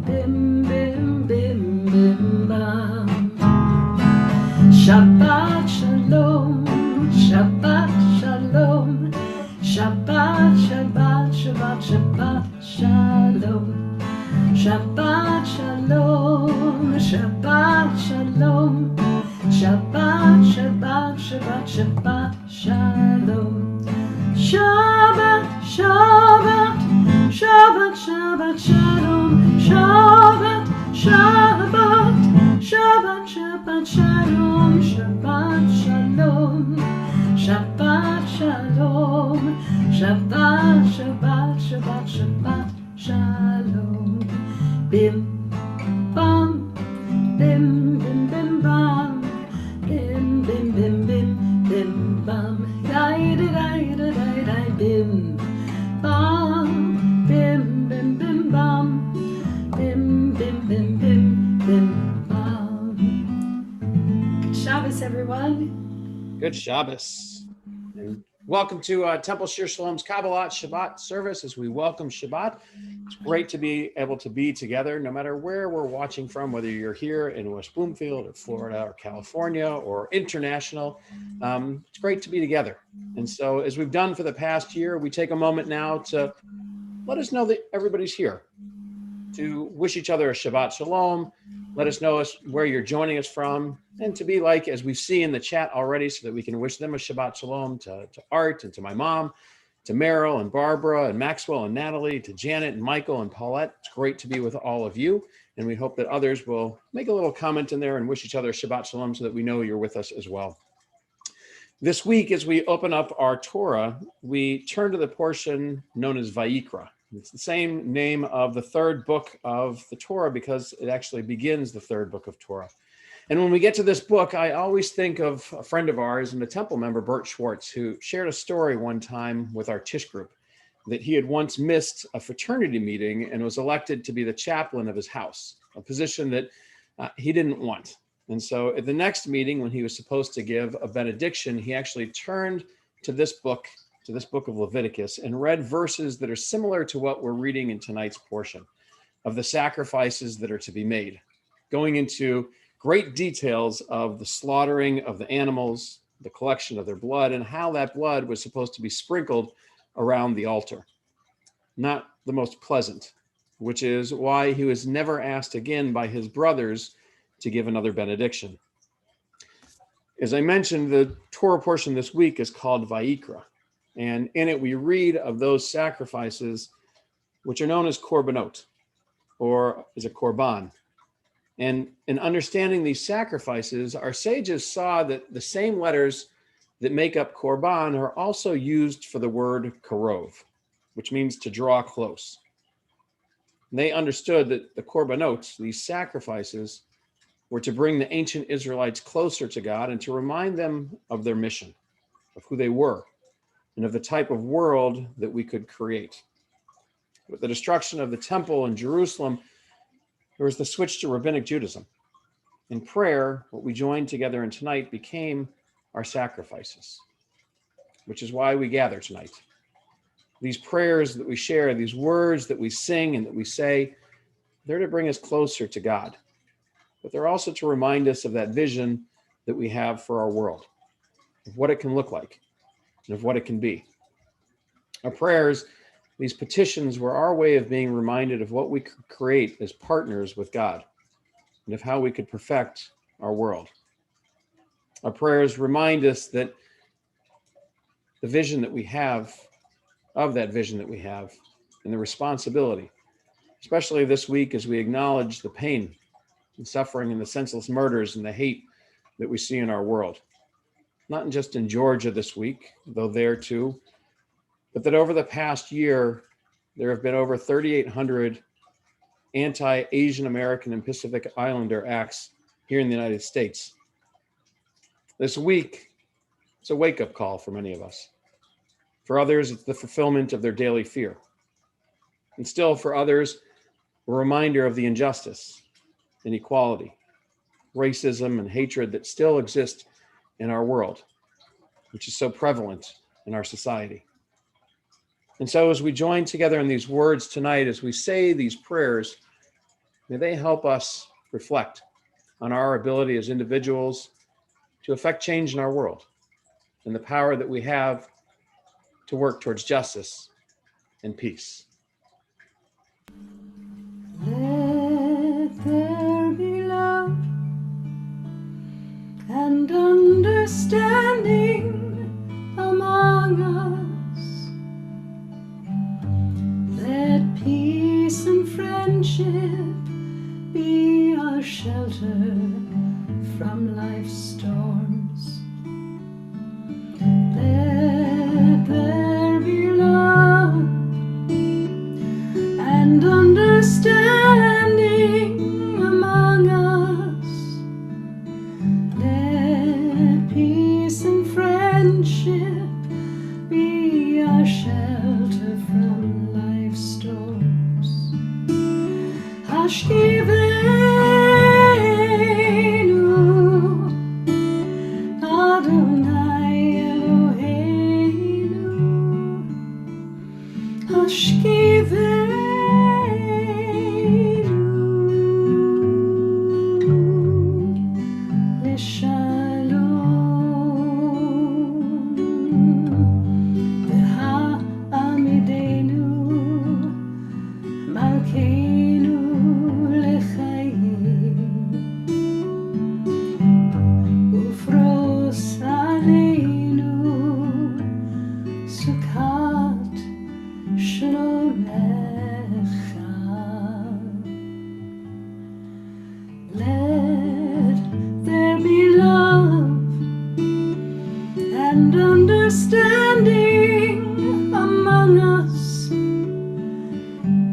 bim, bim, bim, bim, bam. Shabbat shalom, Shabbat shalom, Shabbat, Shabbat, Shabbat, Shabbat shalom, Shabbat shalom, Shabbat shalom, Shabbat, Shabbat, Shabbat, Shabbat shalom, Shabbat, Shabbat, Shabbat, Shabbat shalom, Shabbat, Shabbat, Shabbat, Shabbat shalom, Shabbat shalom, Shabbat shalom, Shabbat, Shabbat, Shabbat, Shabbat shalom. Bim bam, bim bim bim bam, bim bim bim bim bim bam, dai dai dai dai dai bim bam, bim bim bim bam, bim bim bim bim bim bam. Good Shabbos, everyone. Good Shabbos. And welcome to Temple Shir Shalom's Kabbalat Shabbat service as we welcome Shabbat. It's great to be able to be together no matter where we're watching from, whether you're here in West Bloomfield or Florida or California or international. It's great to be together. And so as we've done for the past year, we take a moment now to let us know that everybody's here, to wish each other a Shabbat Shalom. Let us know where you're joining us from, and to be like, as we see in the chat already, so that we can wish them a Shabbat Shalom to Art and to my mom, to Meryl and Barbara and Maxwell and Natalie, to Janet and Michael and Paulette. It's great to be with all of you, and we hope that others will make a little comment in there and wish each other a Shabbat Shalom so that we know you're with us as well. This week, as we open up our Torah, we turn to the portion known as Vayikra. It's the same name of the third book of the Torah because it actually begins the third book of Torah. And when we get to this book, I always think of a friend of ours and a temple member, Bert Schwartz, who shared a story one time with our Tish group that he had once missed a fraternity meeting and was elected to be the chaplain of his house, a position that he didn't want. And so at the next meeting, when he was supposed to give a benediction, he actually turned to this book of Leviticus, and read verses that are similar to what we're reading in tonight's portion of the sacrifices that are to be made, going into great details of the slaughtering of the animals, the collection of their blood, and how that blood was supposed to be sprinkled around the altar. Not the most pleasant, which is why he was never asked again by his brothers to give another benediction. As I mentioned, the Torah portion this week is called Vayikra. And in it, we read of those sacrifices, which are known as korbanot, or as a korban. And in understanding these sacrifices, our sages saw that the same letters that make up korban are also used for the word karov, which means to draw close. And they understood that the korbanot, these sacrifices, were to bring the ancient Israelites closer to God and to remind them of their mission, of who they were, and of the type of world that we could create. With the destruction of the temple in Jerusalem, there was the switch to rabbinic Judaism. In prayer, what we joined together in tonight became our sacrifices, which is why we gather tonight. These prayers that we share, these words that we sing and that we say, they're to bring us closer to God, but they're also to remind us of that vision that we have for our world, of what it can look like, and of what it can be. Our prayers, these petitions, were our way of being reminded of what we could create as partners with God and of how we could perfect our world. Our prayers remind us that the vision that we have, of that vision that we have, and the responsibility, especially this week as we acknowledge the pain and suffering and the senseless murders and the hate that we see in our world. Not just in Georgia this week, though there too, but that over the past year, there have been over 3,800 anti-Asian American and Pacific Islander acts here in the United States. This week, it's a wake-up call for many of us. For others, it's the fulfillment of their daily fear. And still for others, a reminder of the injustice, inequality, racism, and hatred that still exist in our world, which is so prevalent in our society. And so as we join together in these words tonight, as we say these prayers, May they help us reflect on our ability as individuals to affect change in our world and the power that we have to work towards justice and peace. Let there be love and understanding among us. Let peace and friendship be our shelter from life's storms. Let there be love and understanding among us. Let peace and friendship be our shelter from life's storms. Hashkivenu Adonai Eloheinu, Hashkivenu L'shalom V'ha'amidenu Malkeinu l'chaim Ufros aleinu Sukkot shlomecha. Let there be love and understanding among us.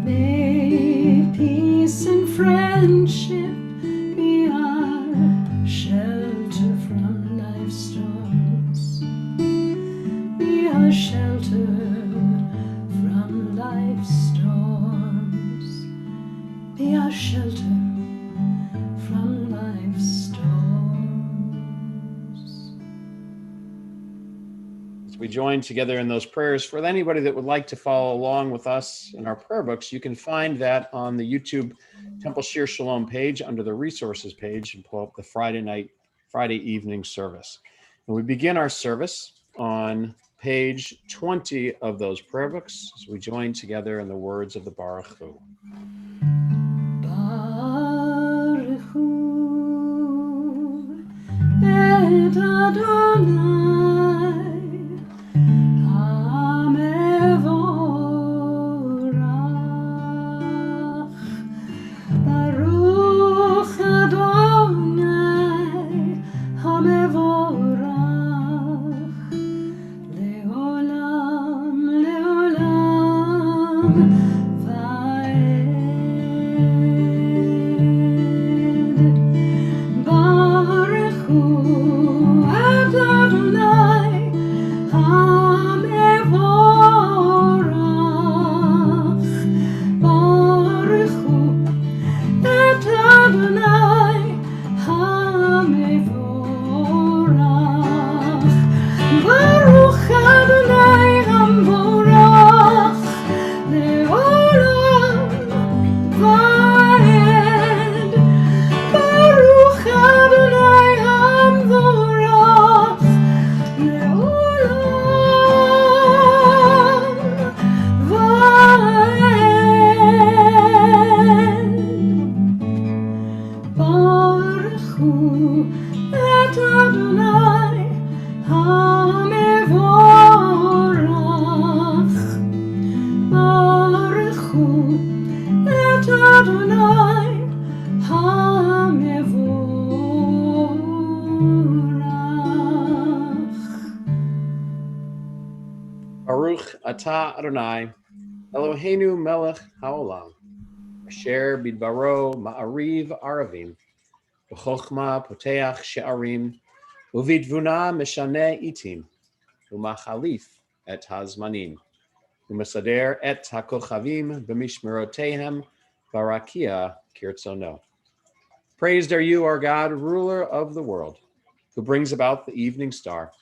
May peace and friendship be our shelter from life's storms. Be our shelter from life's storms. Be our shelter from life's storms. As we join together in those prayers, for anybody that would like to follow along with us in our prayer books, you can find that on the YouTube Temple Shir Shalom page under the resources page and pull up the Friday evening service. And we begin our service on page 20 of those prayer books as we join together in the words of the Baruch Hu. Baruch Hu et Adonai HaMevorach. Baruch Adonai HaMevorach Leolam Leolam Vaed. Baruch Hu et Adonai HaMevorach. Baruch Hu et Adonai HaMevorach. Baruch Adonai HaMevorach Leolam Vaed. Baruch Adonai HaMevorach Leolam Vaed. Baruch Hu et Adonai HaMevorach. Baruch Hu et Adonai HaMevorach. Baruch atah Adonai Eloheinu melech haolam asher bidbaro ma'ariv aravim v'chochma poteach she'arim uvidvuna meshane itim umachalif et hazmanim umesader et hakochavim b'mishmerotehem barakia kirtzono. Praised are you, our God, ruler of the world, who brings about the evening star.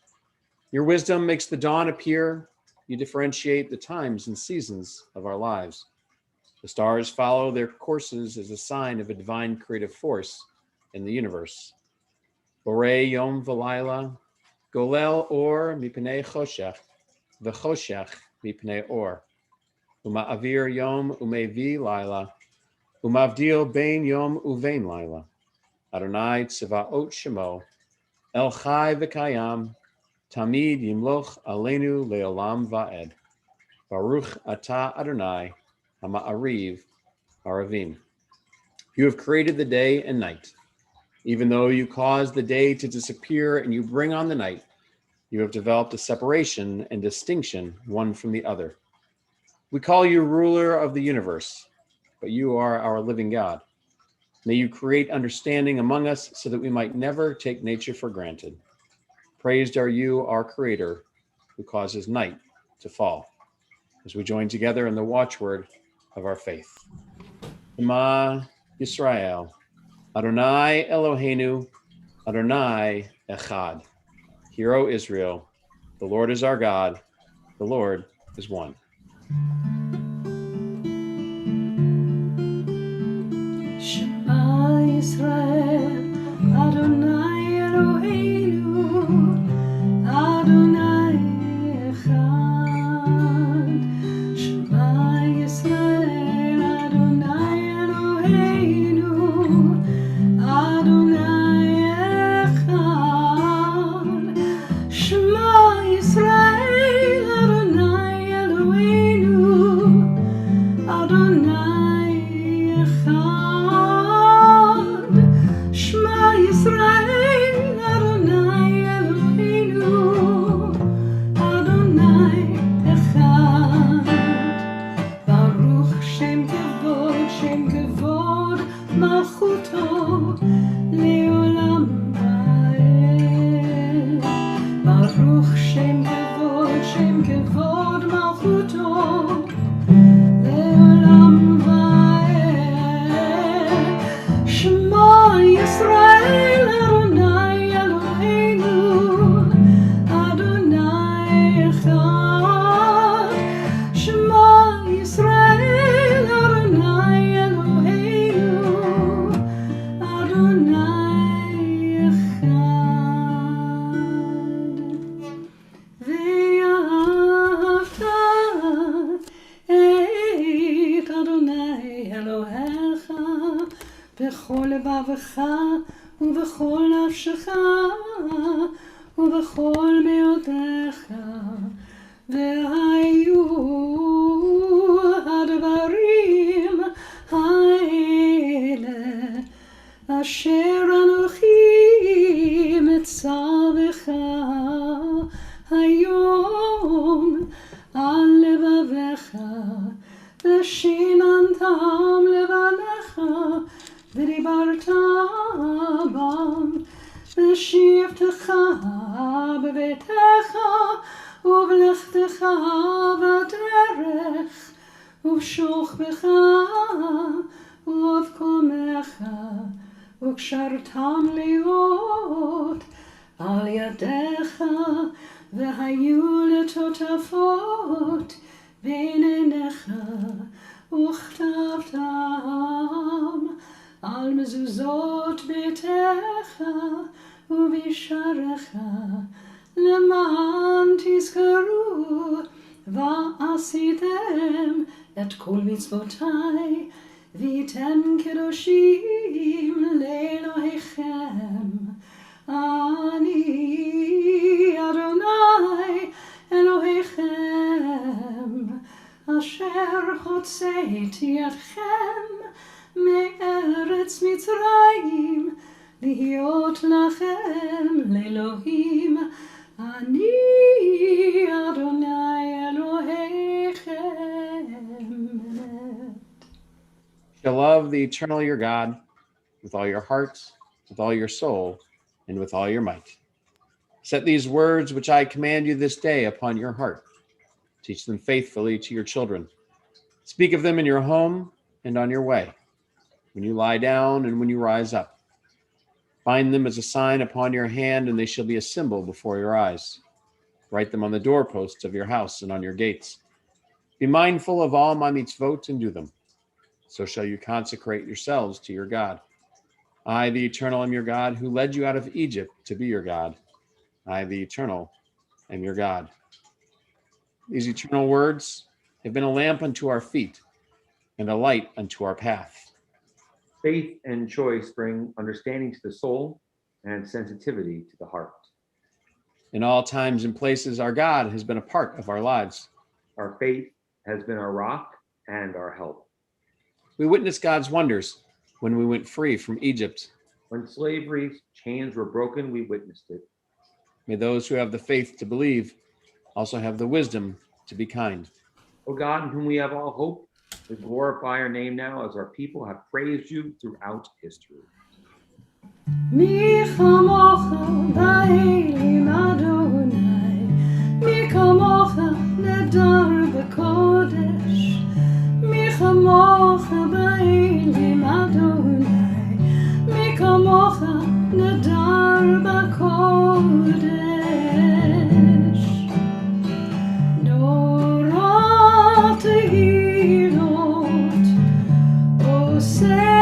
Your wisdom makes the dawn appear. You differentiate the times and seasons of our lives. The stars follow their courses as a sign of a divine creative force in the universe. Borei yom v'layla, golel or mipnei choshech, v'choshech mipnei or. Uma'avir yom umevi layla, umavdil bein yom uvein layla. Adonai tzavaot shemo, el chai v'kayam, tamid yimloch aleinu leolam va'ed. Baruch atah Adonai, hama'ariv aravim. You have created the day and night. Even though you cause the day to disappear and you bring on the night, you have developed a separation and distinction one from the other. We call you ruler of the universe, but you are our living God. May you create understanding among us so that we might never take nature for granted. Praised are you, our creator, who causes night to fall. As we join together in the watchword of our faith. Shema Yisrael, Adonai Eloheinu, Adonai Echad. Hear, O Israel, the Lord is our God, the Lord is one. Shema Yisrael, Adonai Eloheinu, Adonai Echad. Shema Yisrael, Adonai Eloheinu, Adonai Echad. Shema Yisrael, Adonai Eloheinu, Adonai Echad. Shema Yisrael, Adonai Eloheinu, Adonai Echad. Baruch Shem Kevod Malchuto Leolam Vaed. Baruch Shem Kevod Malchuto Leolam Vaed. Shema Yisrael, Adonai Eloheinu, Adonai Echad. Shema Yisrael, Adonai Eloheinu, Adonai Echad. Ve'ahavta et Adonai Elohecha b'chol levavecha ובכל נפשך ובכל מאודיך, והיו הדברים האלה אשר אנוכי מצווך היום על לבביך, ושיננתם לבניך ודיברת בם, ושבתך בביתך ובלכתך בדרך ובשוכבך ובקומך, וקשרתם להיות על ידיך, והיו לטוטפות בין עיניך, וכתבתם על מזוזות ביתך ובשעריך, למען תזכרו ועשיתם את כל מצוותיי, והייתם קדושים לאלוהיכם. אני אדוני אלוהיכם, אשר הוצאתי אתכם מארץ מצרים, להיות לכם לאלוהים. אני אדוני אלוהיכם. Shall love the eternal your God with all your heart, with all your soul, and with all your might. Set these words which I command you this day upon your heart. Teach them faithfully to your children. Speak of them in your home and on your way, when you lie down and when you rise up. Bind them as a sign upon your hand, and they shall be a symbol before your eyes. Write them on the doorposts of your house and on your gates. Be mindful of all my mitzvot and do them. so shall you consecrate yourselves to your God. I, the Eternal, am your God, who led you out of Egypt to be your God. I, the Eternal, am your God. These eternal words have been a lamp unto our feet and a light unto our path. Faith and choice bring understanding to the soul and sensitivity to the heart. In all times and places, our God has been a part of our lives. Our faith has been our rock and our help. We witnessed God's wonders when we went free from Egypt. When slavery's chains were broken, we witnessed it. May those who have the faith to believe also have the wisdom to be kind. O God, in whom we have all hope, we glorify your name now as our people have praised you throughout history. מי כמוך באלים אדוני, מי כמוך נדר בקודש, מי כמוך באלים אדוני, מי כמוך נדר בקודש. נורא תהילות עושה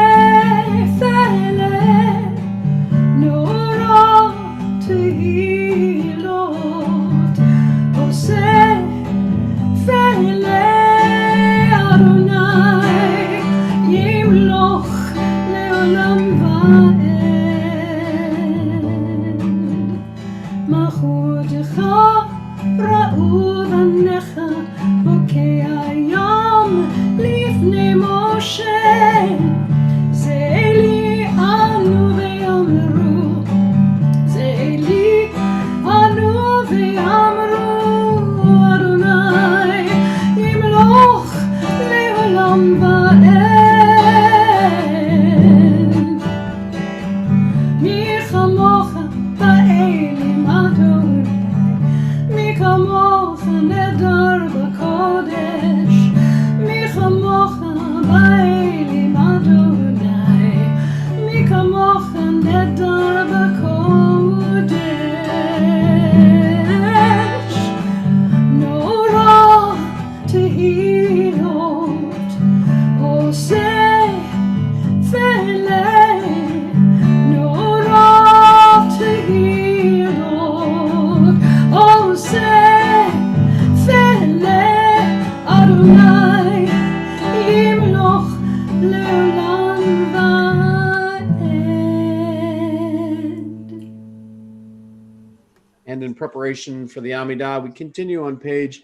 And in preparation for the Amidah, we continue on page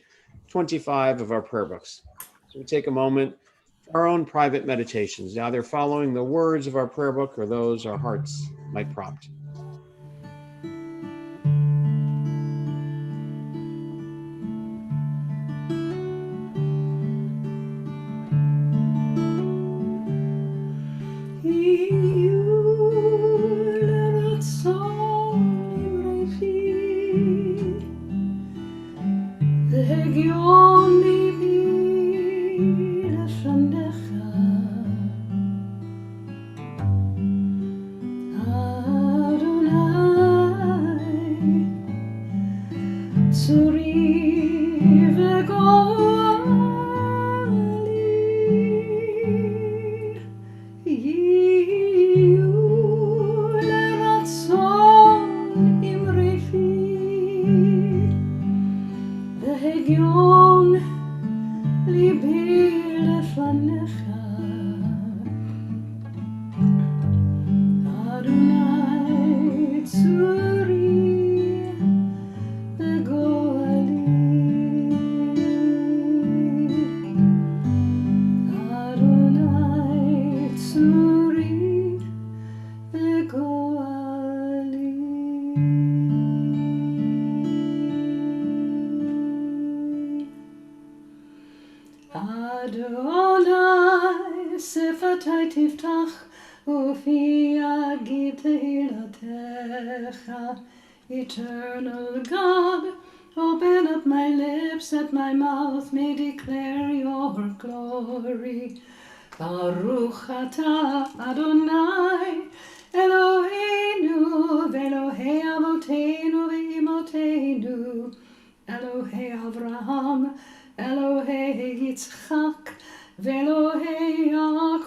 25 of our prayer books. So we take a moment for our own private meditations, either following the words of our prayer book or those our hearts might prompt. Adonai, Sifatai Tiftach, Ufi Agid Tehilatecha. Eternal God, open up my lips that my mouth may declare your glory. Baruch atah Adonai, Eloheinu, Velohei Avoteinu ve'Imoteinu, Elohei Avraham, Elohei Yitzchak, Velohei Yaakov.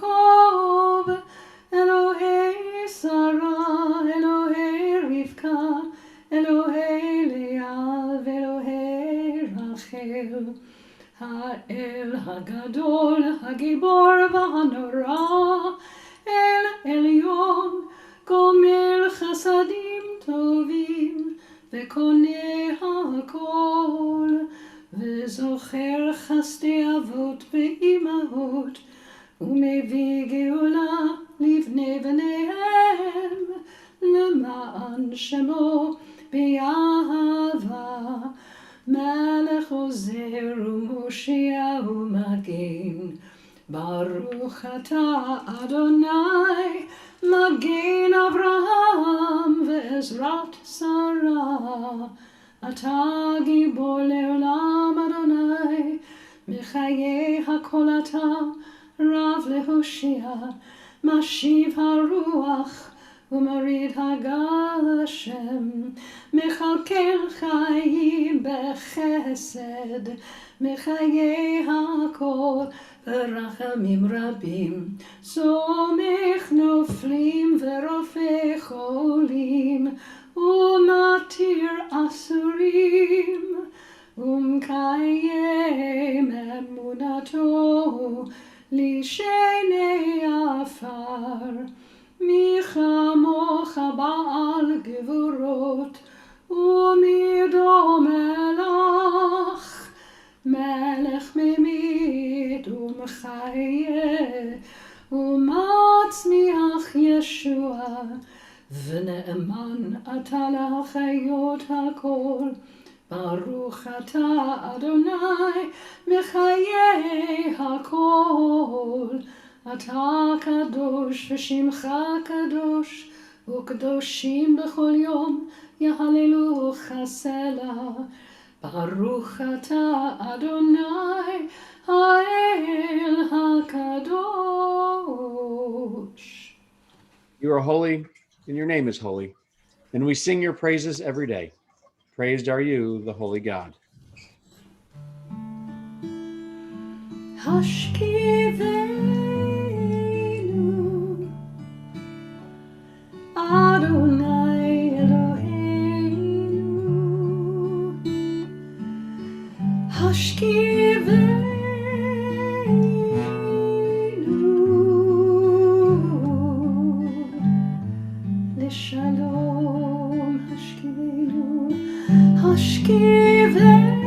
הגדול, הגיבור והנורא, אל עליון, גומל חסדים טובים, וקונה הכל, וזוכר חסדי אבות ואימהות, ומביא גאולה לבני בניהם, למען שמו באהבה. מלך עוזר ומושיע ומגן, ברוך אתה אדוני, מגן אברהם ועזרת שרה. אתה גיבור לעולם אדוני, מחיי הכל אתה רב להושיע, משיב הרוח ומוריד הגשם, מכלכל חיים בחסד, מחיי הכל ברחמים רבים, סומך נופלים ורופא חולים, ומתיר אסורים, ומקיים אמונתו לשני עפר. מי כמוך בעל גבורות, ומי דומה לך, מלך ממית ומחיה, ומצמיח ישוע, ונאמן אתה לחיות הכל. ברוך אתה אדוני, מחיי הכל. אתה קדוש ושמך קדוש, וקדושים בכל יום יהללוך סלה. ברוך אתה אדוני, האל הקדוש. You are holy, and your name is holy, and we sing your praises every day. Praised are you, the holy God. השכיבנו, אדוני אלוהינו, השכיבנו, לשלום השכיבנו, השכיבנו.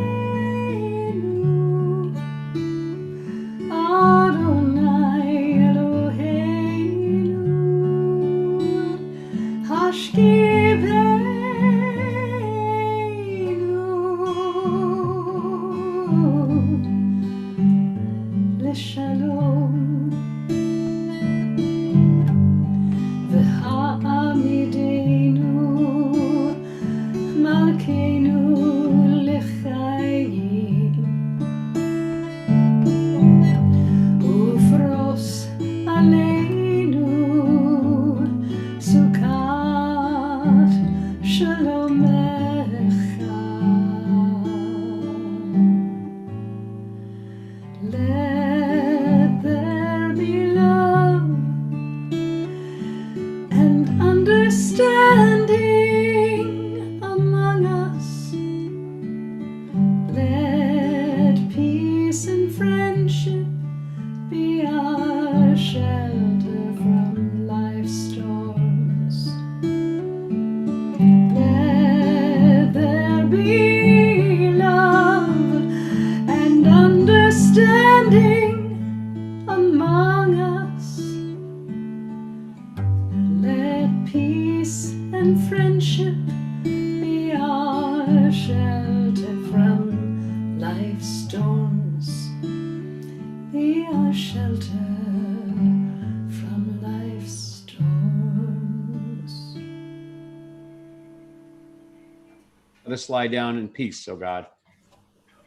Let us lie down in peace, O God,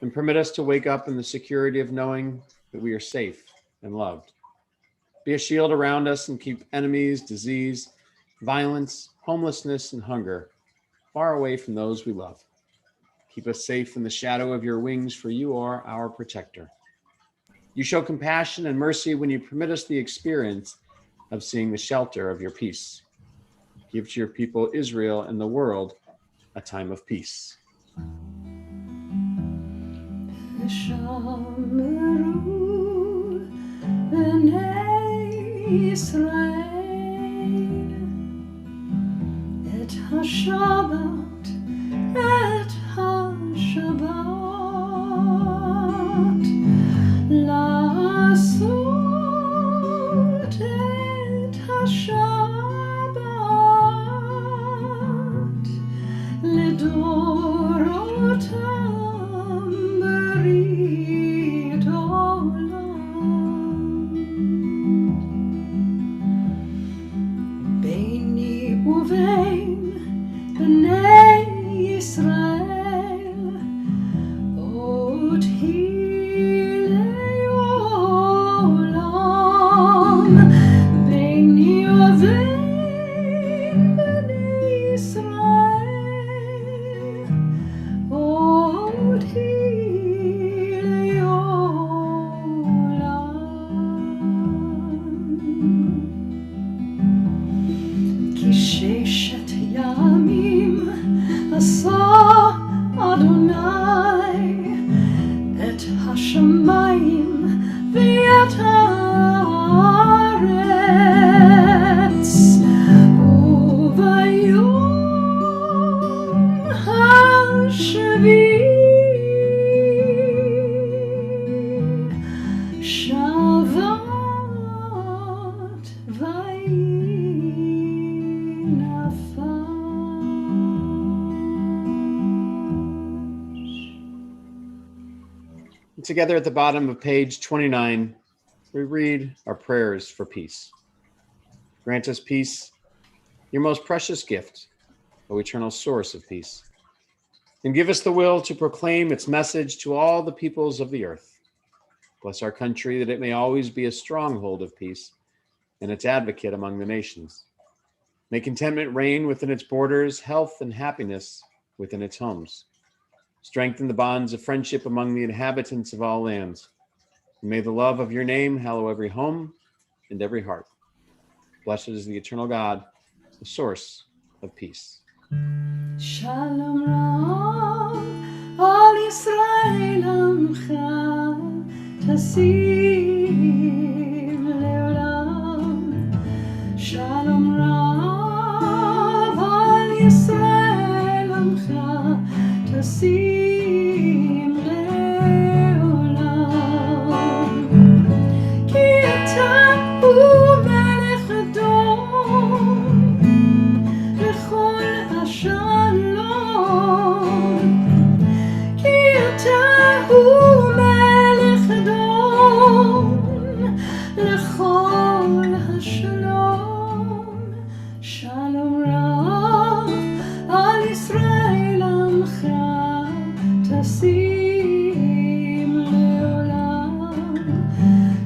and permit us to wake up in the security of knowing that we are safe and loved. Be a shield around us and keep enemies, disease, violence, homelessness, and hunger far away from those we love. Keep us safe in the shadow of your wings, for you are our protector. You show compassion and mercy when you permit us the experience of seeing the shelter of your peace. Give to your people Israel and the world a time of peace. Shamru בני ישראל את השבת, את השבת, לעשות את השבת לדורותם ברית עולם. ביני ובין בני ישראל עוד היא לעולם. ביני ובין בני ישראל עוד היא לעולם. כי ששת ימים עשה אדוני את השמיים ואת הארץ, וביום השביעי שבת ויהי נפש. Together at the bottom of page 29, we read our prayers for peace. Grant us peace, your most precious gift, O eternal source of peace. And give us the will to proclaim its message to all the peoples of the earth. Bless our country that it may always be a stronghold of peace and its advocate among the nations. May contentment reign within its borders, health and happiness within its homes. Strengthen the bonds of friendship among the inhabitants of all lands. And may the love of your name hallow every home and every heart. Blessed is the eternal God, the source of peace. Shalom Ra'am al Yisrael amcha tasim le'olam. Shalom Ra'am al Yisrael amcha tasim le'olam. Ki ata hu melech adon lechol השלום, כי אתה הוא מלך אדון לכל השלום. שלום רב על ישראל עמך תשים לעולם.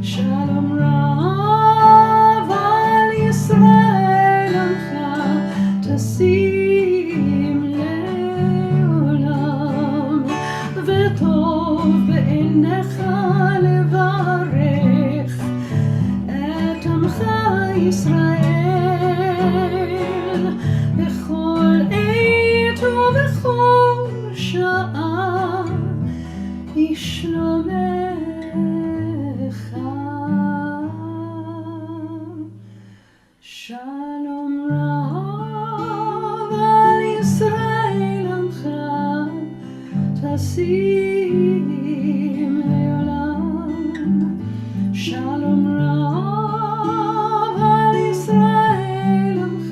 שלום רב על ישראל עמך תשים וטוב בעיניך לברך את עמך ישראל בכל עת ובכל שעה ישלומך. שלום רב על ישראל עמך תשים לעולם. שלום רב על ישראל עמך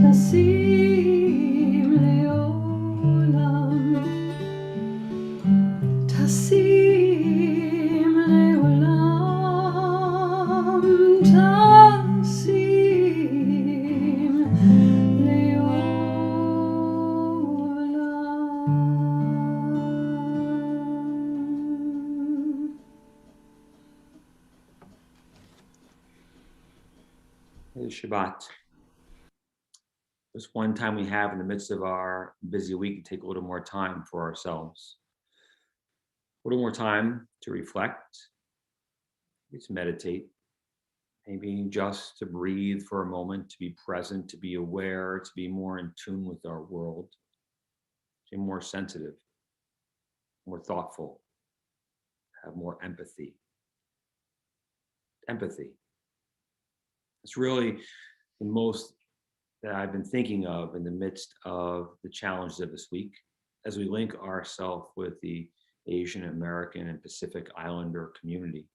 תשים לעולם. תשים לעולם. תשים Shabbat. This one time we have in the midst of our busy week to take a little more time for ourselves. A little more time to reflect, maybe to meditate, maybe just to breathe for a moment, to be present, to be aware, to be more in tune with our world, to be more sensitive, more thoughtful, have more empathy. empathy. It's really the most that I've been thinking of in the midst of the challenges of this week as we link ourselves with the Asian American and Pacific Islander community,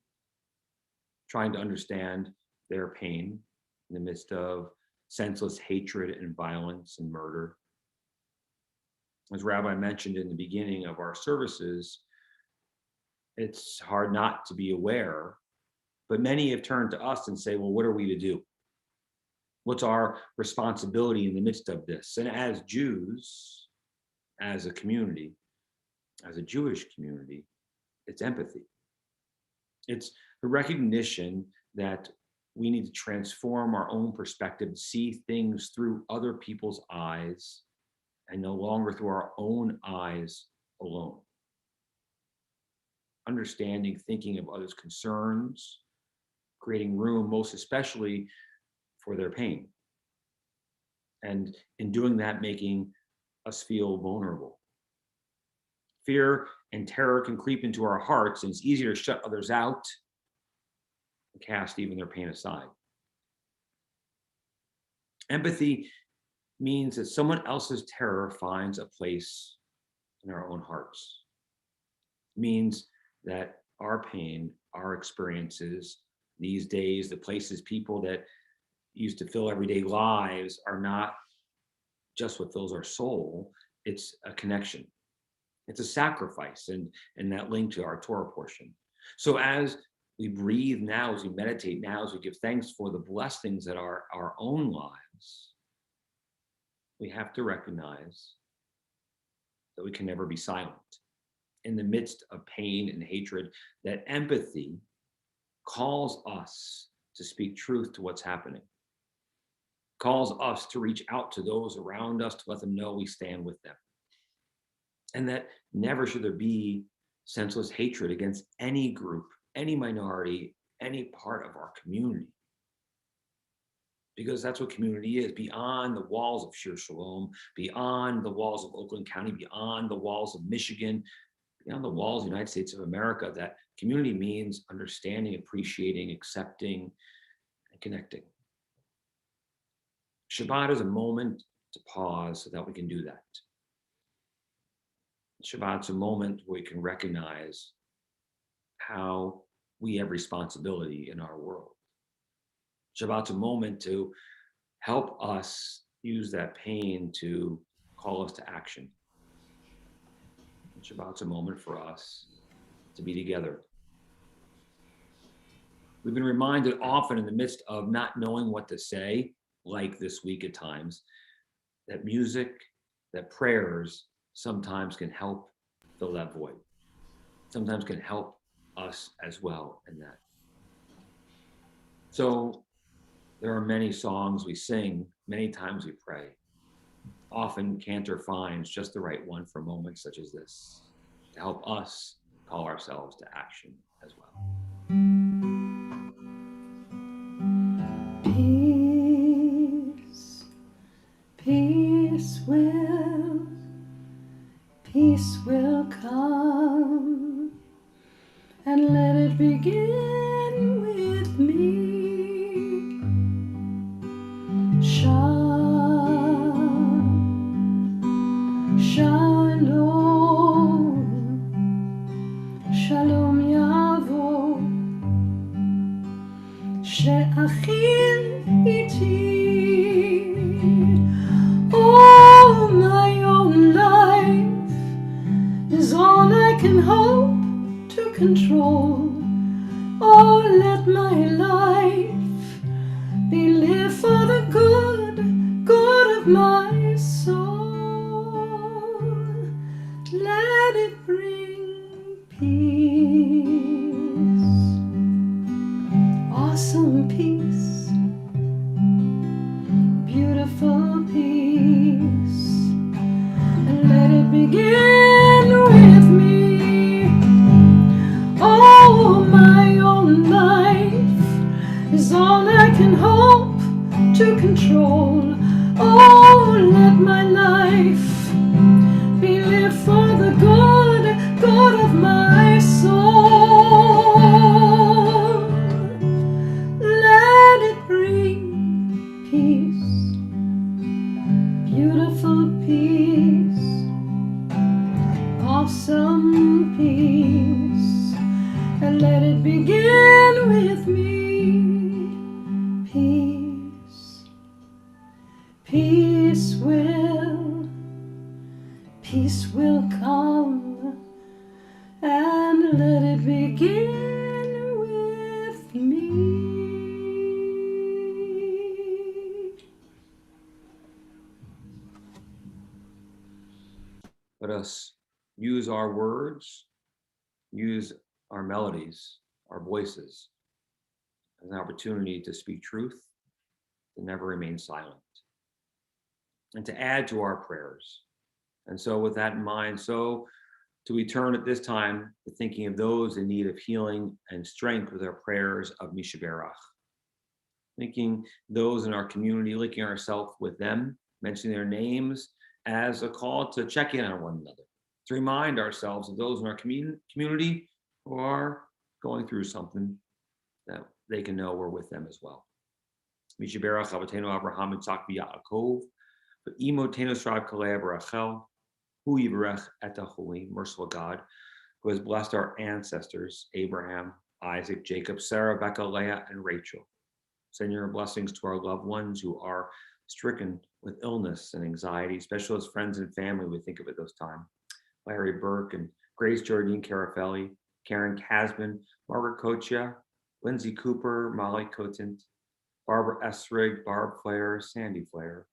trying to understand their pain in the midst of senseless hatred and violence and murder. As Rabbi mentioned in the beginning of our services, it's hard not to be aware, but many have turned to us and say, well, what are we to do? What's our responsibility in the midst of this? And as Jews, as a community, as a Jewish community, it's empathy. It's the recognition that we need to transform our own perspective, see things through other people's eyes and no longer through our own eyes alone. Understanding, thinking of others' concerns, creating room, most especially for their pain. And in doing that, making us feel vulnerable. Fear and terror can creep into our hearts, and it's easier to shut others out and cast even their pain aside. Empathy means that someone else's terror finds a place in our own hearts. It means that our pain, our experiences, these days, the places, people that used to fill everyday lives are not just what fills our soul, it's a connection. It's a sacrifice, and that link to our Torah portion. So as we breathe now, as we meditate now, as we give thanks for the blessings that are our own lives, we have to recognize that we can never be silent. In the midst of pain and hatred, that empathy calls us to speak truth to what's happening, calls us to reach out to those around us to let them know we stand with them. And that never should there be senseless hatred against any group, any minority, any part of our community. Because that's what community is, beyond the walls of Shir Shalom, beyond the walls of Oakland County, beyond the walls of Michigan, beyond the walls of the United States of America. That community means understanding, appreciating, accepting, and connecting. Shabbat is a moment to pause so that we can do that. Shabbat's a moment where we can recognize how we have responsibility in our world. Shabbat's a moment to help us use that pain to call us to action. Shabbat's a moment for us to be together. We've been reminded often in the midst of not knowing what to say, like this week at times, that music, that prayers sometimes can help fill that void, sometimes can help us as well in that. So there are many songs we sing, many times we pray. Often Cantor finds just the right one for moments such as this to help us call ourselves to action as well. Peace will come, and let it begin with me. Shalom yavo, she'achil iti. Oh, my own life is all I can hope to control. Oh, let my life be lived for the good of my soul. Let it bring peace, awesome peace, beautiful peace, and let it begin with me. Oh, my own life is all I can hope to control. Oh, let my life be lived for the good of my soul. Peace will come, and let it begin with me. Let us use our words, use our melodies, our voices as an opportunity to speak truth, to never remain silent, and to add to our prayers. And so with that in mind, so do we turn at this time to thinking of those in need of healing and strength with our prayers of Mishaberach. Thinking those in our community, linking ourselves with them, mentioning their names as a call to check in on one another, to remind ourselves of those in our community who are going through something that they can know we're with them as well. Mishaberach Avatenu Abraham Yitzchak v'Yaakov, v'Imotenu Shrab Kalei Barachel, Hu Yivarech et HaCholim, merciful God, who has blessed our ancestors, Abraham, Isaac, Jacob, Sarah, Becca, Leah, and Rachel. Send your blessings to our loved ones who are stricken with illness and anxiety, especially as friends and family we think of at those times. Larry Burke and Grace Jardine Carafelli, Karen Casman, Margaret Kochia, Lindsay Cooper, Molly Cotent, Barbara Esrig, Barb Flair, Sandy Flair,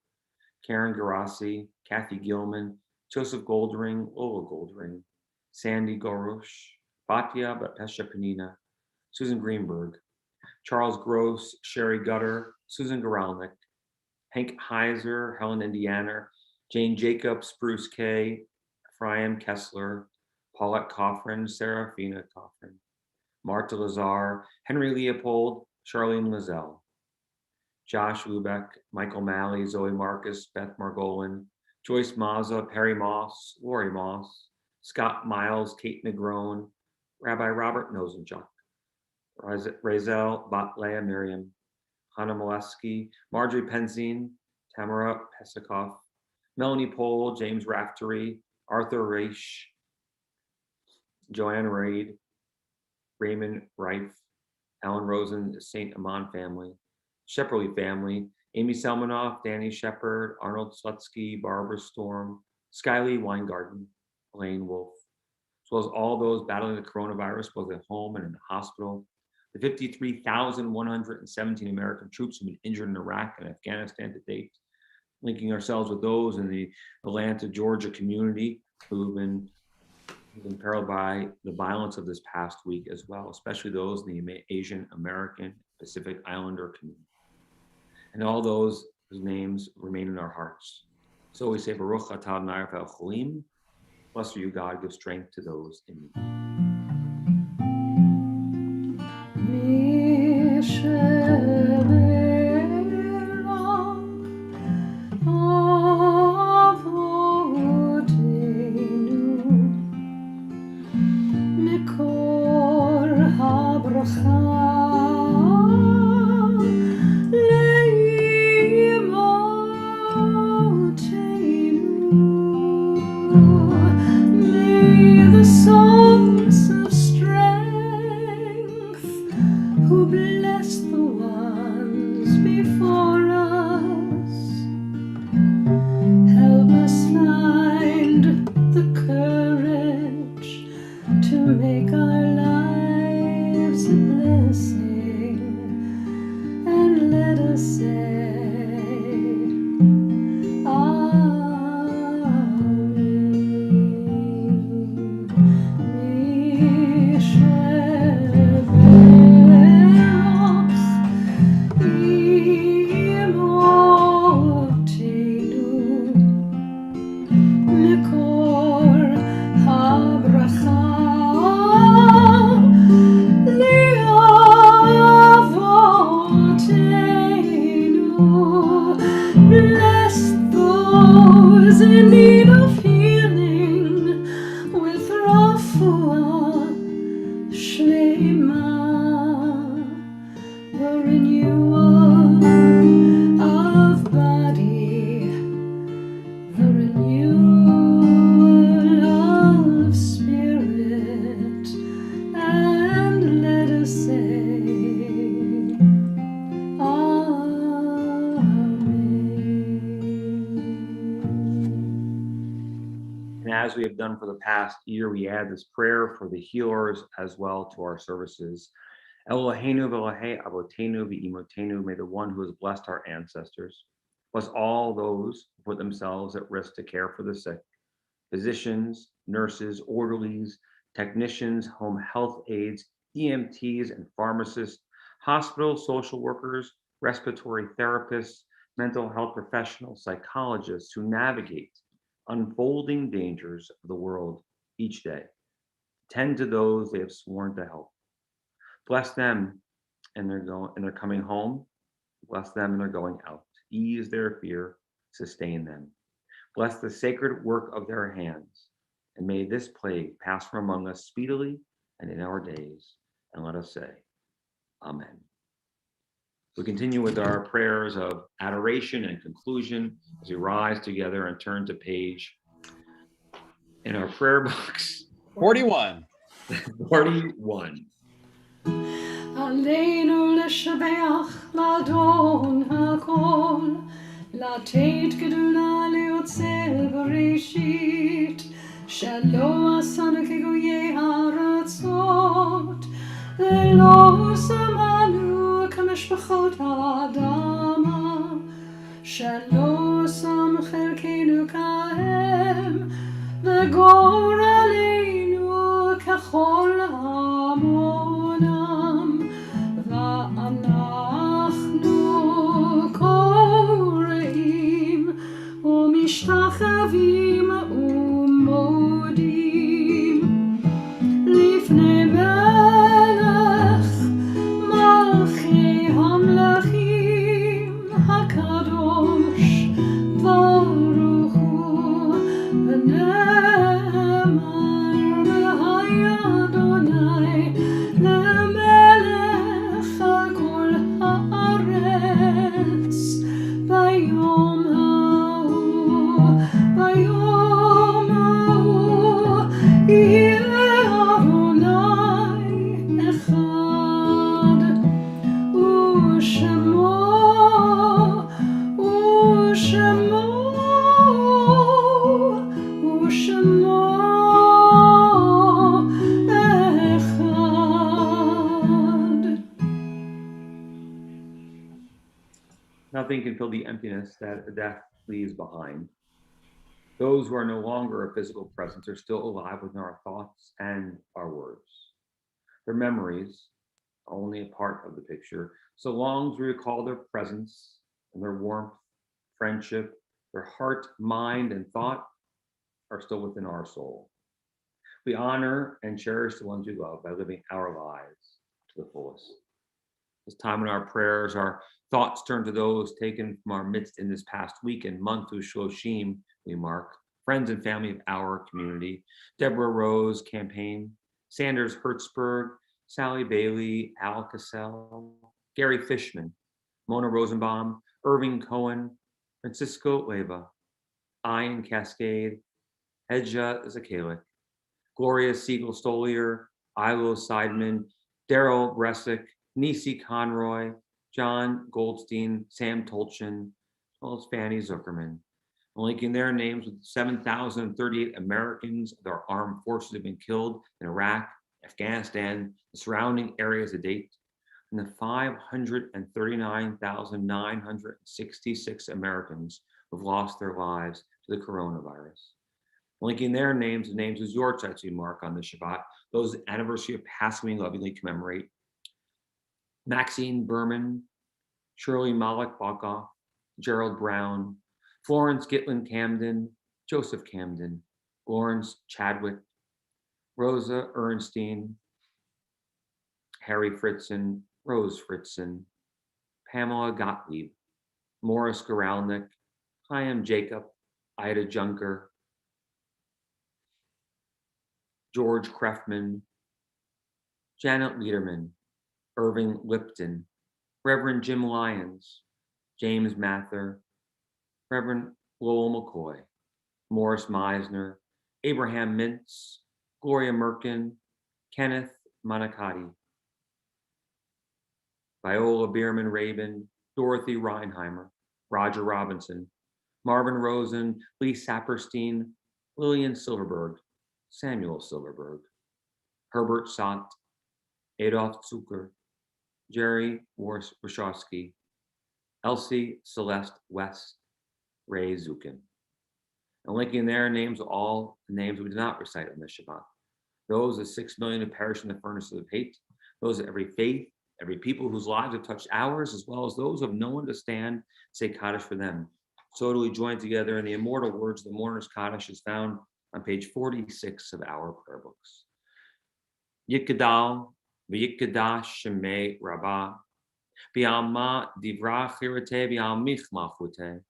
Karen Garassi, Kathy Gilman, Joseph Goldring, Lola Goldring, Sandy Gorosh, Batya Bapesha Panina, Susan Greenberg, Charles Gross, Sherry Gutter, Susan Goralnik, Hank Heiser, Helen Indiana, Jane Jacobs, Bruce Kay, Ephraim Kessler, Paulette Coffrin, Serafina Coffrin, Marta Lazar, Henry Leopold, Charlene Lizelle, Josh Lubeck, Michael Malley, Zoe Marcus, Beth Margolin, Joyce Mazza, Perry Moss, Lori Moss, Scott Miles, Kate Negrone, Rabbi Robert Nosenchuk, Razel Batlea Miriam, Hannah Molesky, Marjorie Penzine, Tamara Pesikoff, Melanie Pohl, James Raftery, Arthur Raish, Joanne Reid, Raymond Reif, Alan Rosen, St. Amman family, Shepperly family, Amy Selmanoff, Danny Shepard, Arnold Slutsky, Barbara Storm, Skylee Weingarten, Elaine Wolf, as well as all those battling the coronavirus, both at home and in the hospital, the 53,117 American troops who've been injured in Iraq and Afghanistan to date, linking ourselves with those in the Atlanta, Georgia community who've been perilled by the violence of this past week as well, especially those in the Asian American Pacific Islander community. And all those whose names remain in our hearts. So we say, Baruch atah Adonai Cholim, blessed are you, God, give strength to those in need. May the songs of strength who bless the ones before us help us find the courage to make our lives a blessing, and let us say bless those in need of healing with refuah shlema, the renewal of body, the renewal of spirit, and let us say Amen. And as we have done for the past year, we add this prayer for the healers as well to our services. Eloheinu v'Elohei avotenu v'imotenu, may the one who has blessed our ancestors bless all those who put themselves at risk to care for the sick, physicians, nurses, orderlies, technicians, home health aides, EMTs and pharmacists, hospital social workers, respiratory therapists, mental health professionals, psychologists who navigate unfolding dangers of the world each day. Tend to those they have sworn to help. Bless them and they're coming home. Bless them and they're going out. Ease their fear, sustain them. Bless the sacred work of their hands, and may this plague pass from among us speedily and in our days. And let us say, Amen. We continue with our prayers of adoration and conclusion as we rise together and turn to page in our prayer box 41. 41. עלינו לשבח לאדון הכל, לתת גדולה ליוצר בראשית, שלא עשנו כגויי הארצות, ולא שמנו כמשפחות האדמה, שלא שם חלקנו כהם, וגורלנו ככל המונם, ואנחנו קוראים ומשתחווים ומודים לפני מלך מלכי המלכים הקדוש ברוך הוא, ונאמר בהי אדוני למלך על כל הארץ ביום ההוא יהיה אדוני אחד, ושמו אחד. Nothing can fill the emptiness that death leaves behind. Those who are no longer a physical presence are still alive within our thoughts and our words. Their memories are only a part of the picture, so long as we recall their presence and their warmth, friendship, their heart, mind, and thought are still within our soul. We honor and cherish the ones we love by living our lives to the fullest. This time in our prayers, our thoughts turn to those taken from our midst in this past week and month through Shloshim we mark, friends and family of our community, Deborah Rose campaign, Sanders Hertzberg, Sally Bailey, Al Cassell, Gary Fishman, Mona Rosenbaum, Irving Cohen, Francisco Leva, Ian Cascade, Hedja Zakalik, Gloria Siegel Stolier, Ilo Seidman, Daryl Bresick, Nisi Conroy, John Goldstein, Sam Tolchin, as well as Fanny Zuckerman, linking their names with 7,038 Americans of our armed forces have been killed in Iraq, Afghanistan, the surrounding areas to date, and the 539,966 Americans who've lost their lives to the coronavirus. Linking their names to names of Yortzeits we mark on the Shabbat, those anniversary of passing we lovingly commemorate. Maxine Berman, Shirley Malik Balkoff, Gerald Brown, Florence Gitlin Camden, Joseph Camden, Lawrence Chadwick, Rosa Ernstein, Harry Fritzen, Rose Fritzen, Pamela Gottlieb, Morris Goralnik, Chaim Jacob, Ida Junker, George Krefman, Janet Liederman, Irving Lipton, Reverend Jim Lyons, James Mather, Reverend Lowell McCoy, Morris Meisner, Abraham Mintz, Gloria Merkin, Kenneth Manakati, Viola Bierman Rabin, Dorothy Reinheimer, Roger Robinson, Marvin Rosen, Lee Saperstein, Lillian Silverberg, Samuel Silverberg, Herbert Sant, Adolf Zucker, Jerry Warshawski, Elsie Celeste West, Ray Zukin. And linking their names, all names we did not recite on this Shabbat. Those of 6 million who perish in the furnace of hate, those of every faith, every people whose lives have touched ours, as well as those who have no one to stand, say Kaddish for them. So do we join together in the immortal words of the mourner's Kaddish is found on page 46 of our prayer books. Yikadal, v'yikadash shemei rabbah, b'alma divra chirate b'almich malchute,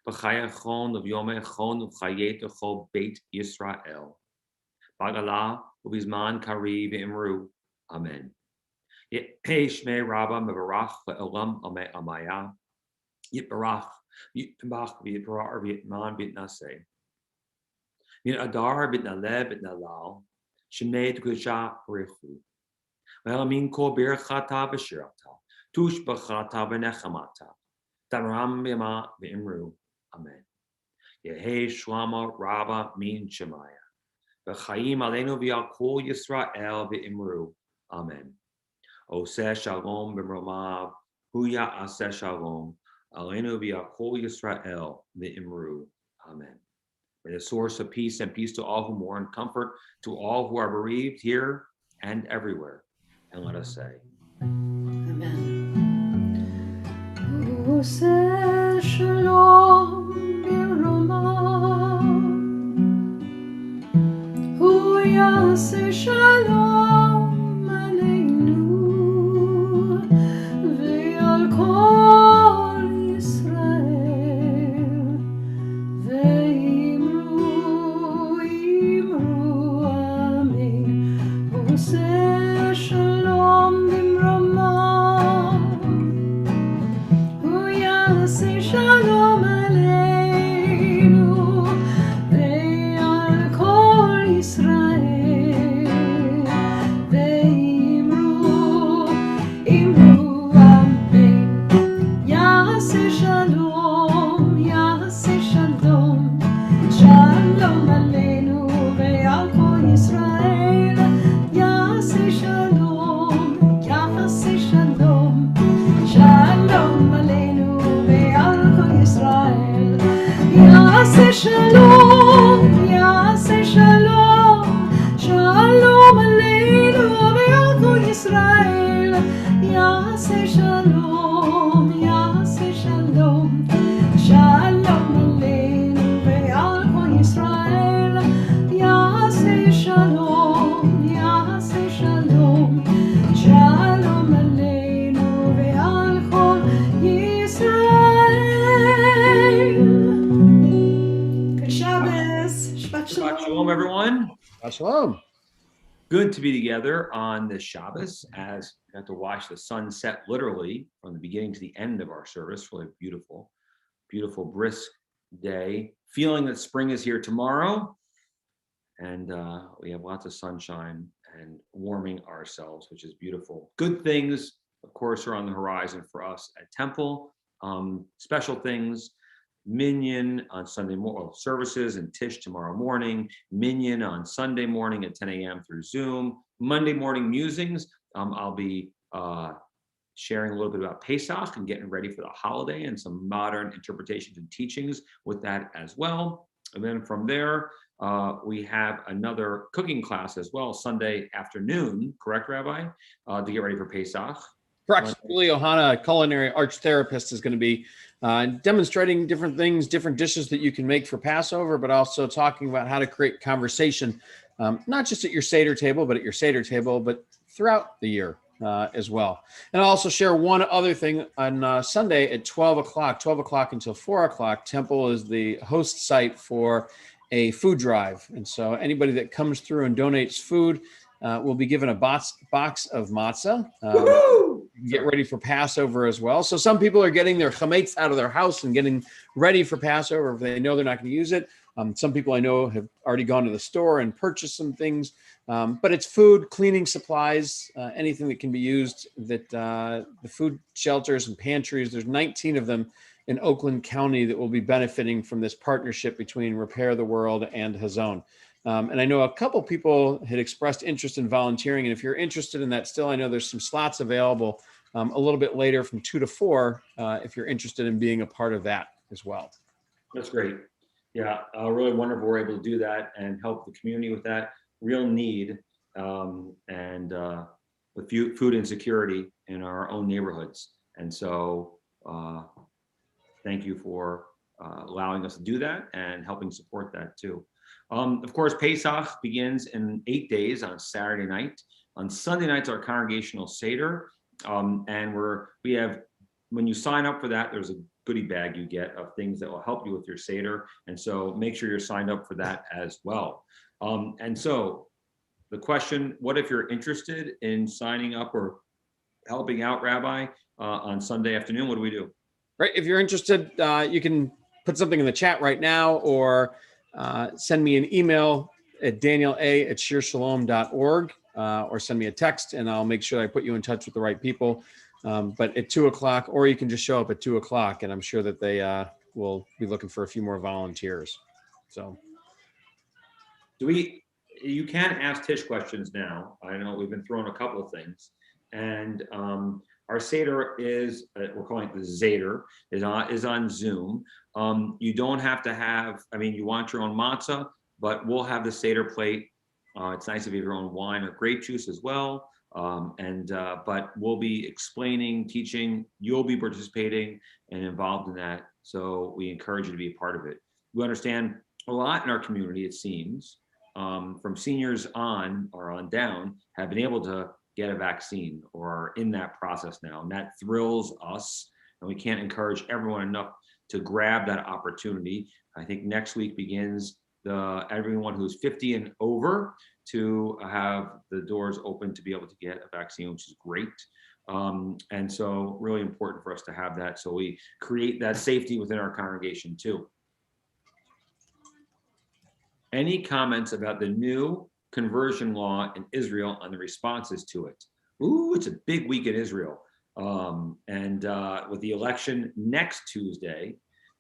b'chayachon of yomechon of chayetecho beit Yisrael, b'agalah u'bizman kari v'imru. Amen. Yeh shmei rabbah mevarach v'olam amaya, yitbarach, yitbach v'yitbar v'yitman v'yitnaseh, yitadar v'yitnaleh v'yitnalal, shemei t'kudshah b'richu, v'elamin kol birchata v'shirata, tush b'chata v'nechamata, taram v'yama v'imru. Amen. Yehi shlama rabba min shemaya, v'chaim aleinu v'yakol Yisrael v'imru. Amen. Oseh shalom b'mromav, huya aseh shalom, aleinu v'yakol Yisrael v'imru. Amen. May the source of peace and peace to all who mourn, comfort to all who are bereaved here and everywhere. And let us say, Amen. Oseh shalom b'romav, hu yaseh shalom aleinu ve'al kol Yisrael ve'imru amen. Oseh shalom b'romav, hu yaseh shalom aleinu ve'al kol Yisrael ve'imru amen. Yaseh shalom, yaseh shalom, shalom aleinu ve'al kol Yisrael. Yaseh shalom, yaseh shalom, shalom aleinu ve'al kol Yisrael. Yaseh shalom, yaseh shalom, shalom aleinu ve'al kol Yisrael. Yaseh shalom, yaseh shalom, shalom aleinu ve'al kol Yisrael. Yaseh shalom, yaseh shalom, shalom aleinu ve'al kol Yisrael. Good Shabbos. Shabbat Shabbat shalom. Shalom, everyone. Shalom. Good to be together on this Shabbos as we got to watch the sun set literally from the beginning to the end of our service. Really beautiful, beautiful, brisk day. Feeling that spring is here tomorrow. And we have lots of sunshine and warming ourselves, which is beautiful. Good things, of course, are on the horizon for us at Temple. Special things. Minyan on Sunday morning services and Tish tomorrow morning, Minyan on Sunday morning at 10 a.m. through Zoom, Monday morning musings. I'll be sharing a little bit about Pesach and getting ready for the holiday and some modern interpretations and teachings with that as well. And then from there, we have another cooking class as well, Sunday afternoon, correct, Rabbi? To get ready for Pesach. Correct. Julie Ohana, culinary arts therapist, is going to be demonstrating different things, different dishes that you can make for Passover, but also talking about how to create conversation, not just at your Seder table, but throughout the year as well. And I'll also share one other thing on Sunday at 12 o'clock until 4 o'clock. Temple is the host site for a food drive. And so anybody that comes through and donates food will be given a box of matzah. Get ready for Passover as well. So some people are getting their chametz out of their house and getting ready for Passover if they know they're not going to use it. Some people I know have already gone to the store and purchased some things. But it's food, cleaning supplies, anything that can be used, that the food shelters and pantries, there's 19 of them in Oakland County that will be benefiting from this partnership between Repair the World and Hazon. And I know a couple people had expressed interest in volunteering. And if you're interested in that still, I know there's some slots available a little bit later from 2 to 4 if you're interested in being a part of that as well. That's great. Yeah, really wonderful we're able to do that and help the community with that real need, and with food insecurity in our own neighborhoods. And so thank you for allowing us to do that and helping support that too. Of course, Pesach begins in 8 days on Saturday night. On Sunday nights, our congregational Seder. And we have, when you sign up for that, there's a goodie bag you get of things that will help you with your Seder. And so make sure you're signed up for that as well. And so the question, what if you're interested in signing up or helping out, Rabbi, on Sunday afternoon? What do we do? Right. If you're interested, you can put something in the chat right now or send me an email at daniela@shearshalom.org or send me a text and I'll make sure I put you in touch with the right people. But at 2 o'clock, or you can just show up at 2 o'clock and I'm sure that they will be looking for a few more volunteers. So you can ask Tish questions now. I know we've been throwing a couple of things, and our Seder is, we're calling it the Zeder, is on Zoom. You don't have to have, you want your own matzah, but we'll have the Seder plate. It's nice if you have your own wine or grape juice as well. But we'll be explaining, teaching, you'll be participating and involved in that. So we encourage you to be a part of it. We understand a lot in our community, it seems, from seniors on or on down, have been able to get a vaccine or are in that process now. And that thrills us. And we can't encourage everyone enough to grab that opportunity. I think next week begins everyone who's 50 and over to have the doors open to be able to get a vaccine, which is great. And so really important for us to have that. So we create that safety within our congregation too. Any comments about the new conversion law in Israel and the responses to it? Ooh, it's a big week in Israel. And with the election next Tuesday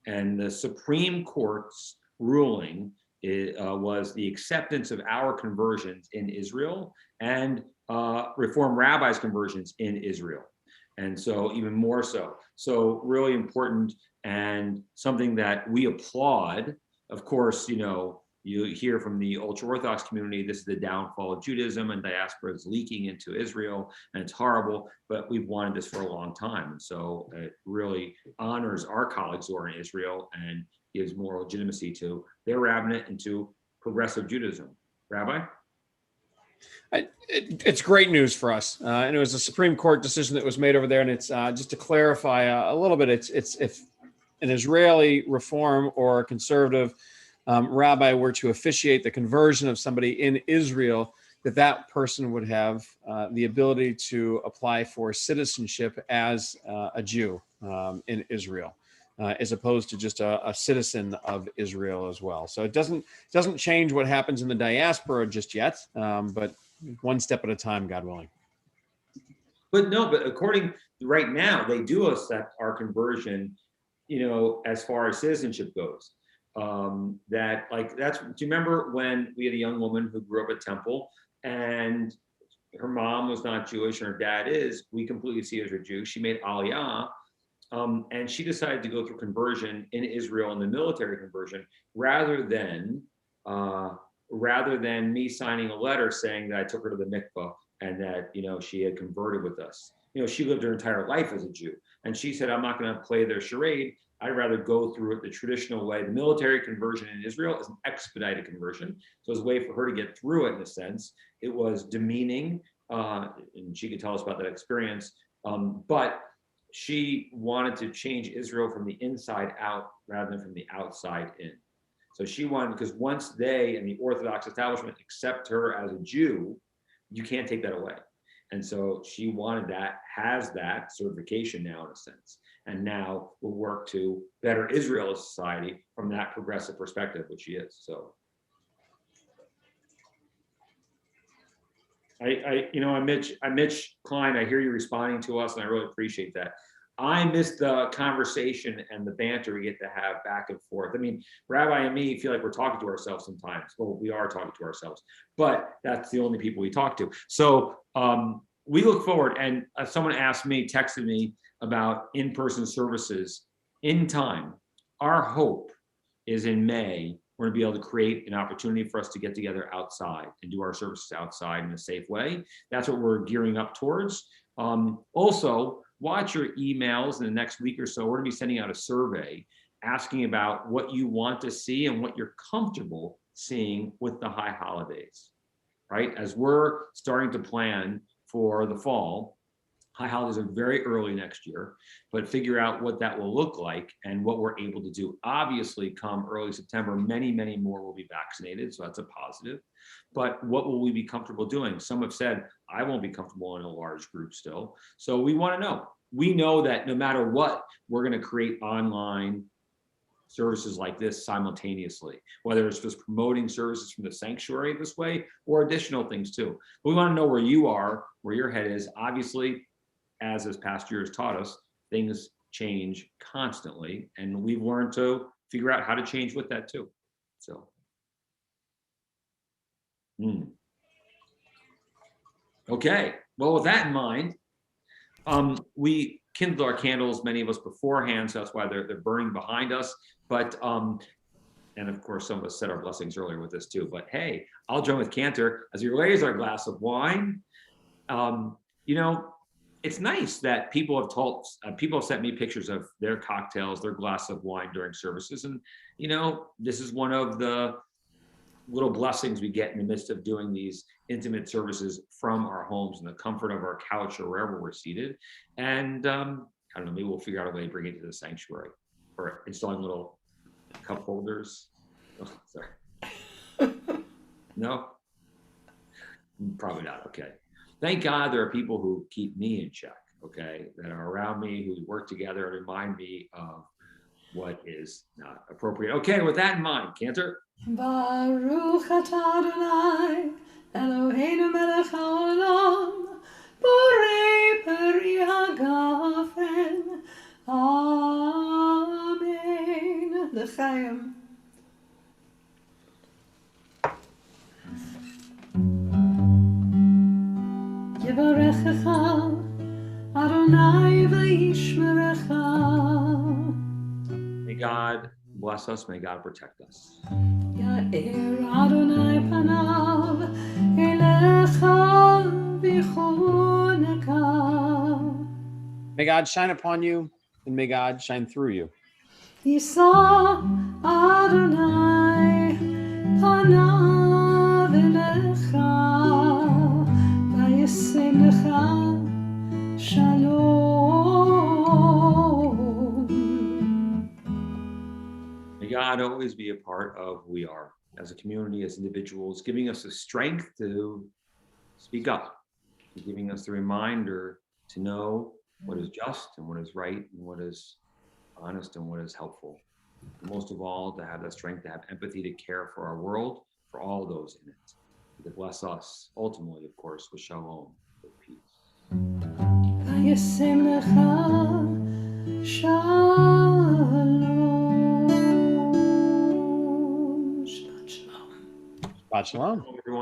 and the Supreme Court's ruling, was the acceptance of our conversions in Israel and Reform rabbis' conversions in Israel. And so even more so. So really important and something that we applaud. Of course, you hear from the ultra-Orthodox community, this is the downfall of Judaism and diaspora is leaking into Israel and it's horrible, but we've wanted this for a long time. And so it really honors our colleagues who are in Israel and gives more legitimacy to their rabbinate and to progressive Judaism. Rabbi? It's great news for us. And it was a Supreme Court decision that was made over there. And it's just to clarify a little bit, it's if an Israeli reform or conservative rabbi were to officiate the conversion of somebody in Israel, that person would have the ability to apply for citizenship as a Jew in Israel, as opposed to just a citizen of Israel as well. So it doesn't change what happens in the diaspora just yet, but one step at a time, God willing. But according right now, they do accept our conversion, as far as citizenship goes. Do you remember when we had a young woman who grew up at Temple and her mom was not Jewish and her dad is? We completely see her as a Jew. She made Aliyah, and she decided to go through conversion in Israel and the military conversion rather than me signing a letter saying that I took her to the mikvah and that she had converted with us. She lived her entire life as a Jew, and she said, "I'm not going to play their charade. I'd rather go through it the traditional way." The military conversion in Israel is an expedited conversion. So it was a way for her to get through it in a sense. It was demeaning, and she could tell us about that experience. But she wanted to change Israel from the inside out rather than from the outside in. So she wanted, because once they and the Orthodox establishment accept her as a Jew, you can't take that away. And so she wanted that, has that certification now in a sense. And now will work to better Israel as a society from that progressive perspective, which she is. So I'm Mitch Klein. I hear you responding to us and I really appreciate that. I miss the conversation and the banter we get to have back and forth. I mean, Rabbi and me feel like we're talking to ourselves sometimes. Well, we are talking to ourselves, but that's the only people we talk to. So we look forward. And someone asked me, texted me about in-person services in time. Our hope is in May, we're going to be able to create an opportunity for us to get together outside and do our services outside in a safe way. That's what we're gearing up towards. Also, watch your emails in the next week or so. We're going to be sending out a survey asking about what you want to see and what you're comfortable seeing with the high holidays, right? As we're starting to plan for the fall, high holidays are very early next year, but figure out what that will look like and what we're able to do. Obviously, come early September, many, many more will be vaccinated, so that's a positive. But what will we be comfortable doing? Some have said, I won't be comfortable in a large group still. So we want to know. We know that no matter what, we're going to create online services like this simultaneously, whether it's just promoting services from the sanctuary this way or additional things too. But we want to know where you are, where your head is. Obviously, as this past year has taught us, things change constantly, and we've learned to figure out how to change with that too. So, okay. Well, with that in mind, we kindled our candles, many of us beforehand, so that's why they're burning behind us. But and of course, some of us said our blessings earlier with this too. But hey, I'll join with Cantor as we raise our glass of wine. You know, it's nice that people have sent me pictures of their cocktails, their glass of wine during services. And, you know, this is one of the little blessings we get in the midst of doing these intimate services from our homes in the comfort of our couch or wherever we're seated. And I don't know, maybe we'll figure out a way to bring it to the sanctuary or installing little cup holders. Oh, sorry. No? Probably not. Okay. Thank God there are people who keep me in check, okay, that are around me, who work together and remind me of what is not appropriate. Okay, with that in mind, Cantor. Baruch atah Adonai, Eloheinu melech haolam, borei peri hagafen. Amen. L'chaim. Yivarechecha Adonai v'yishmerecha. May God bless us. May God protect us. Ya'er Adonai panav elecha v'choneka. May God shine upon you, and may God shine through you. Yisa Adonai panav elecha v'yasem lecha shalom. May God always be a part of who we are as a community, as individuals, giving us the strength to speak up, giving us the reminder to know what is just and what is right and what is honest and what is helpful. And most of all, to have that strength, to have empathy, to care for our world, for all those in it, to bless us ultimately, of course, with shalom, with peace. V'yasem lecha shalom. Shabbat shalom. Shabbat shalom. Everyone.